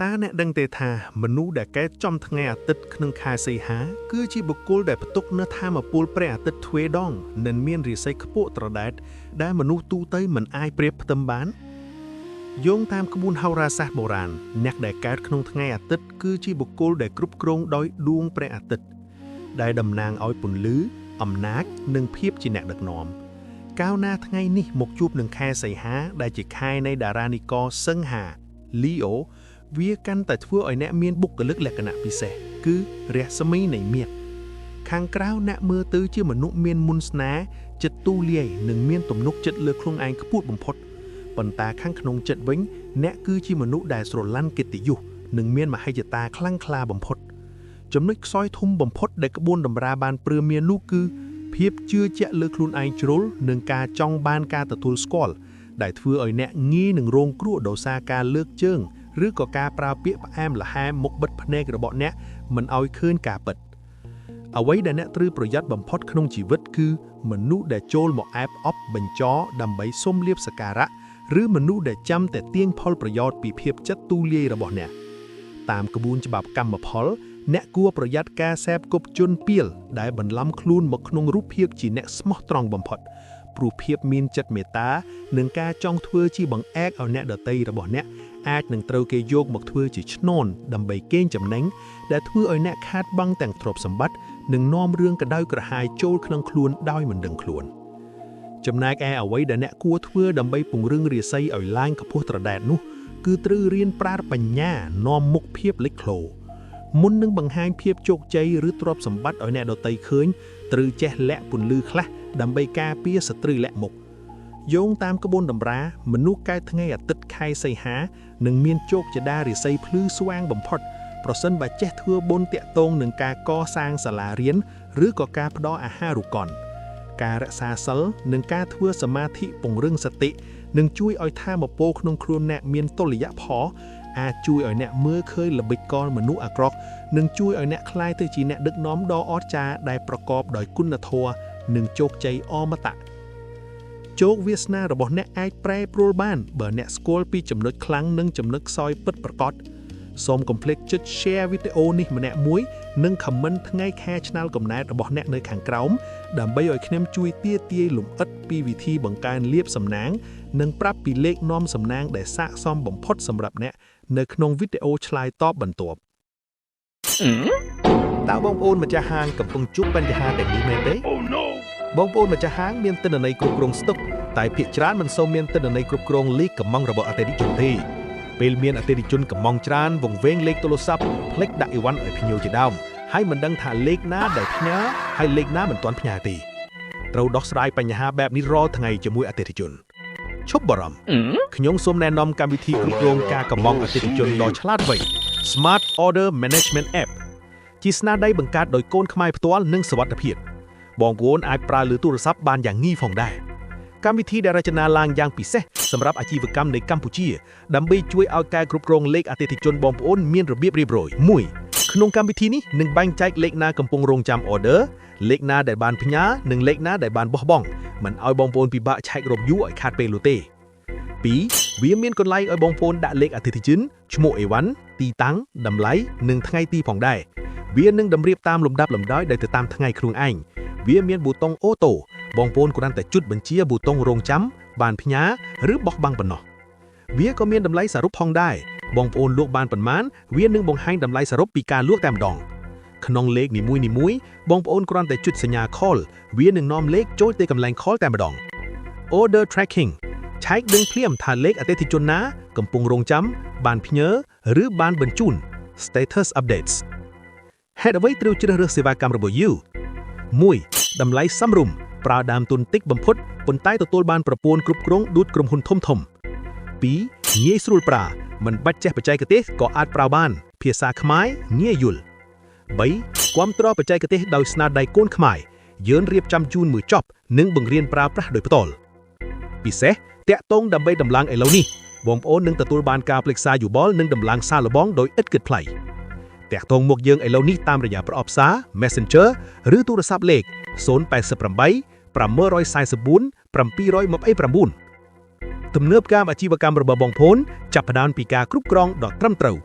តាអ្នកដឹងទេថាមនុស្សដែលកែចំថ្ងៃអាទិត្យក្នុងខែសីហាគឺជាបុគ្គលដែលផ្ទុកនូវថាមពលព្រះអាទិត្យទ្វេដងនិងមានរាសីខ្ពក់ត្រដែតដែលមនុស្សទូទៅមិនអាចប្រៀបផ្ទឹមបានយោងតាមក្បួនហោរាសាស្ត្របុរាណអ្នកដែលកើតក្នុងថ្ងៃអាទិត្យគឺជាបុគ្គលដែលគ្រប់គ្រងដោយដួងព្រះអាទិត្យដែលតំណាងឲ្យពន្លឺអំណាចនិងភាពជាអ្នកដឹកនាំកាលណាថ្ងៃនេះមកជួបនឹងខែសីហាដែលជាខែនៃតារានិករសិង្ហា Leoវាកាន់តែធ្វើឲ្យអ្នកមានបុគ្គលិកលក្ខណៈពិសេសគឺរស្មីនៃមាឃខាងក្រៅអ្នកមើលទៅជាមនុស្សមានមុនស្នេហ៍ចិត្តទូលាយនិងមានទំនុកចិត្តលើខ្លួនឯងខ្ពស់បំផុតប៉ុន្តែខាងក្នុងចិត្តវិញអ្នកគឺជាមនុស្សដែលស្រឡាញ់កិត្តិយសនិងមានមហិច្ឆតាខ្លាំងក្លាបំផុតចំណុចខ្សោយធំបំផុតដែលក្បួនតម្រាបានព្រាមាននោះគឺភាពជឿជាក់លើខ្លួនឯងជ្រុលនិងការចង់បានការទទួលស្គាល់ដែលធ្វើឲ្យអ្នកងាយនឹងរងគ្រោះដោយសារការលើកជើងឬក៏ការប្រើពាក្យផ្អែមល្ហែមមុខបិទភ្នែករបស់អ្នកមិនឲ្យឃើញការពិតអ្វីដែលអ្នកត្រូវប្រយ័ត្នបំផុតក្នុងជីវិតគឺមនុស្សដែលចូលមកអែបអប់បញ្ចរដើម្បីសុំលាភសក្ការៈឬមនុស្សដែលចាំតែទាញផលប្រយោជន៍ពីភាពចិត្តទូលាយរបស់អ្នកតាមក្បួនច្បាប់កម្មផលអ្នកគួរប្រយ័ត្នការសេពគប់ជន់ពៀលដែលបន្លំខ្លួនមកក្នុងរូបភាពជាអ្នកស្មោះត្រង់បំផុតព្រោះភាពមានចិត្តមេត្តានិងការចង់ធ្វើជាបង្អែកឲ្យអ្នកដទៃរបស់អ្នកអាចនឹងត្រូវគេយកមកធ្វើជាឈ្នន់ដើម្បីកេងចំណេញដែលធ្វើឲ្យអ្នកខាតបង់ទាំងទ្រព្យសម្បត្តិនិងនាំរឿងក្តៅក្រហាយចូលក្នុងខ្លួនដោយមិនដឹងខ្លួនចំណែកឯអ្វីដែលអ្នកគួរធ្វើដើម្បីពង្រឹងរាសីឲ្យឡើងខ្ពស់ត្រដែតនោះគឺត្រូវរៀនប្រើបញ្ញានាំមុខភាពលេចធ្លោមុននឹងបង្ហាញភាពជោគជ័យឬទ្រព្យសម្បត្តិឲ្យអ្នកដទៃឃើញត្រូវចេះលាក់ពន្លឺខ្លះដើម្បីការពារសត្រូវលាក់មុខយោងតាមក្បួនតម្រាមនុស្សកើតថ្ងៃអាទិត្យខែសីហានឹងមានជោគជតារាសីភ្លឺស្វាងបំផុតប្រសិនបើចេះធ្វើបុណ្យតាក់ទងនឹងការកសាងសាលារៀនឬក៏ការផ្ដល់អាហារូបករណ៍ការរក្សាសិលនិងការធ្វើសមាធិពង្រឹងសតិនឹងជួយឲ្យថាមពលក្នុងខ្លួនអ្នកមានតុល្យផលអាចជួយឲ្យអ្នកមើលឃើញល្បិចកលមនុស្សអាក្រក់និងជួយឲ្យអ្នកក្លាយទៅជាអ្នកដឹកនាំដ៏អស្ចារ្យដែលប្រកបដោយគុណធម៌និងជោគជ័យអមតៈជោគវាសនារបស់អ្នកអាចប្រែប្រួលបានបើអ្នកស្គាល់ពីចំណុចខ្លាំងនិងចំណុចខ្សោយពិតប្រាកដសូមកុំភ្លេចចុច share វីដេអូនេះម្នាក់មួយនិង comment ថ្ងៃខែឆ្នាំកំណើតរបស់អ្នកនៅខាងក្រោមដើម្បីឲ្យខ្ញុំជួយទាយលម្អិតពីវិធីបង្កើនលាភសំណាងនិងប្រាប់ពីលេខនាំសំណាងដែលស័ក្តិសមបំផុតសម្រាប់អ្នកនៅក្នុងវីដេអូឆ្លើយតបបន្ទាប់តើបងប្អូនម្ចាស់ហាងកំពុងជួបបញ្ហាទាំងនេះមែនទេបងប្អូនម្ចាស់ហាងមានទិន្នន័យគ្រប់គ្រងស្តុកតែភាគច្រើនមិនសូវមានទិន្នន័យគ្រប់គ្រងលេខកំងរបស់អតិថិជនទេពេលមានអតិថិជនកំងច្រើនវង្វេងលេខទូរស័ព្ទផ្លេចដាក់អីវ៉ាន់ឲ្យភ្ញៀវជាដើមហើយមិនដឹងថាលេខណាដែលផ្ញើហើយលេខណាមិនទាន់ផ្ញើទេត្រូវដោះស្រាយបញ្ហាបែបនេះរាល់ថ្ងៃជាមួយអតិថិជនឈប់បារម្ភខ្ញុំសូមណែនាំកម្មវិធីគ្រប់គ្រងការកំងអតិថិជនដ៏ឆ្លាតវៃ Smart Order Management App ជាស្នាដៃបង្កើតដោយកូនខ្មែរផ្ទាល់និងសុវត្ថិភាពបងប្អូនអាចប្រើលើទូរស័ព្ទបានយ៉ាងងាយផងដែរកម្មវិធីដែលរចនាឡើងយ៉ាងពិសេសសម្រាប់អាជីវកម្មនៅកម្ពុជាដើម្បីជួយឲ្យការគ្រប់គ្រងលេខអតិថិជនបងប្អូនមានរបៀបរៀបរយ1ក្នុងកម្មវិធីនេះនឹងបែងចែកលេខណាកំពុងរងចាំ order លេខណាដែលបានផ្ញើនិងលេខណាដែលបានបោះបង់មិនឲ្យបងប្អូនពិបាកឆែករកយូរឲ្យខាតពេលនោះទេ2វាមានកន្លែងឲ្យបងប្អូនដាក់លេខអតិថិជនឈ្មោះអីវ៉ាន់ទីតាំងតម្លៃនិងថ្ងៃទីផងដែរវានឹងតម្រៀបតាមលំដាប់លំដោយដោយទៅតាមថ្ងៃខ្លួនឯងវាមានប៊ូតុងអូតូបងប្អូនគ្រាន់តែចុចបញ្ជាប៊ូតុងរងចាំបានផ្ញើឬបោះបង់ប៉ុណ្ណោះវាក៏មានតម្លៃសរុបផងដែរបងប្អូនលក់បានប៉ុន្មានវានឹងបង្ហាញតម្លៃសរុបពីការលក់តែម្ដងក្នុងលេខនីមួយបងប្អូនគ្រាន់តែចុចសញ្ញា call វានឹងនាំលេខចូលទៅកន្លែង call តែម្ដង order tracking ឆែកដឹងភ្លាមថាលេខអតិថិជនណាកំពុងរងចាំបានផ្ញើឬបានបញ្ជូន status updates ហេតុអ្វីត្រូវជ្រើសរើសសេវាកម្មរបស់ you 1តម្លៃសមរម្យប្រើដើមទុនតិចបំផុតប៉ុន្តែទទួលបានប្រព័ន្ធគ្រប់គ្រងដូចក្រុមហ៊ុនធំ2ងាយស្រួលប្រើមិនបាច់ចេះបច្ចេកទេសក៏អាចប្រើបានភាសាខ្មែរងាយយល់3គាំទ្របច្ចេកទេសដោយស្នាដៃកូនខ្មែរយើងរៀបចំជូនមួយចប់និងបង្រៀនប្រើប្រាស់ដោយផ្ទាល់ពិសេសតាក់ទងដើម្បីដំឡើងឥឡូវនេះបងប្អូននឹងទទួលបានការប្រឹក្សាយោបល់និងដំឡើងសារល្បងដោយឥតគិតថ្លៃតាក់ទងមកយើងឥឡូវនេះតាមរយៈប្រអប់សារ Messenger ឬទូរស័ព្ទលេខ088 544 729ទំនើបកម្មអាជីវកម្មរបស់បងប្អូនចាប់ផ្ដើមពីការគ្រប់គ្រងដ៏ត្រឹមត្រូវ